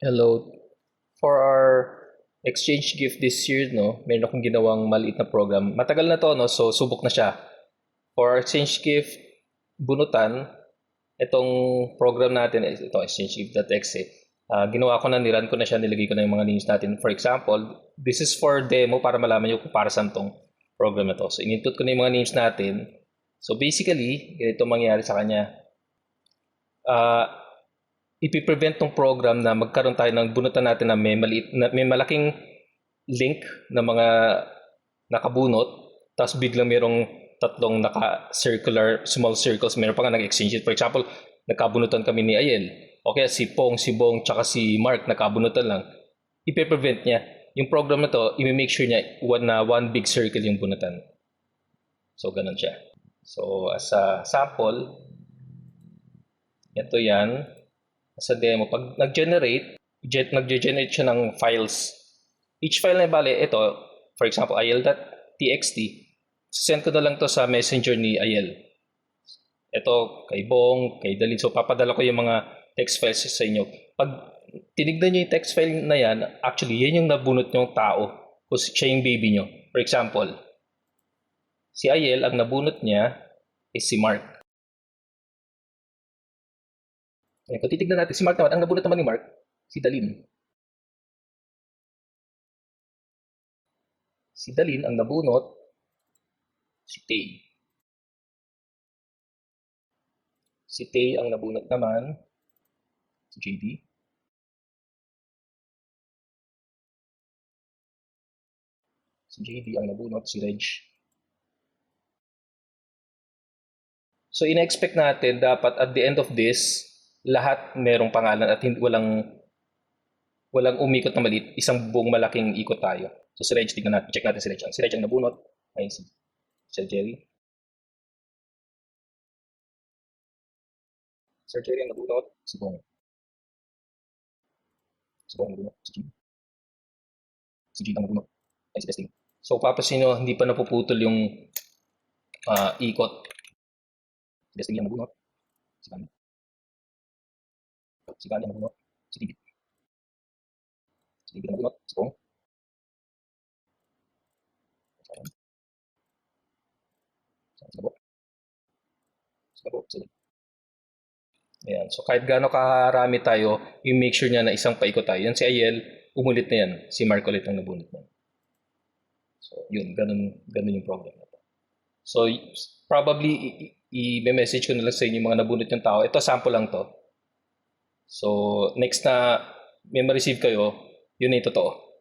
Hello. For our exchange gift this year, no, meron akong ginawang maliit na program. Matagal na to, no, so subok na siya. For our exchange gift, bunutan, itong program natin, ito, exchangegift.exe, ginawa ko na, niran ko na siya, nilagay ko na yung mga names natin. For example, this is for demo para malaman nyo kung para saan tong program na to. So, in-input ko na yung mga names natin. So, basically, ganito mangyayari sa kanya. Ipiprevent tong program na magkaroon tayo ng bunutan natin na may malaking link na mga nakabunot, tapos biglang merong tatlong naka-circular small circles, meron pa nga nag-exchange it. For example, nagkabunutan kami ni Ayel. Okay, si Pong, si Bong, tsaka si Mark nakabunutan lang. Ipiprevent niya. Yung program na to, i-make sure niya one big circle yung bunutan. So, ganun siya. So, as a sample, ito yan. Sa demo, pag nag-generate siya ng files. Each file na bale, ito, for example, ayel.txt, send ko na lang to sa messenger ni Ayel. Ito, kay Bong, kay Dalin. So, papadala ko yung mga text files sa inyo. Pag tinignan nyo yung text file na yan, actually, yan yung nabunot yung tao. Kung siya yung baby nyo. For example, si Ayel, ang nabunot niya is si Mark. Kung titignan natin, si Mark naman, ang nabunot naman ni Mark, si Dalin. Si Dalin, ang nabunot, si Tay. Si Tay, ang nabunot naman, si JD. Si JD, ang nabunot, si Reg. So, ina-expect natin, dapat at the end of this, lahat merong pangalan at walang umikot na maliit, isang buong malaking ikot tayo. So si Reg, tignan natin, check natin si Reg. Si Reg ang nabunot, ay si Sir Jerry. Sir Jerry ang nabunot, si Bong. Si Bong ang nabunot, si Jim. Si Jim ang nabunot, ay si Testing. So papasin nyo, hindi pa napuputol yung ikot. Si Testing ang nabunot, si Gani. Si Gani ang nabunot, si David. Si David ang nabunot, si Bong. Si Gabo. Si Gabo, si David. Ayan. So kahit gaano karami tayo, i-make sure niya na isang paikot tayo. Yan si Ayel, umulit na yan. Si Mark ulit ang nabunot na. So yun, ganun yung program na to. So probably i-message ko na lang sa inyo yung mga nabunot yung tao. Ito sample lang to. So next na may ma-receive kayo, yun na yung totoo.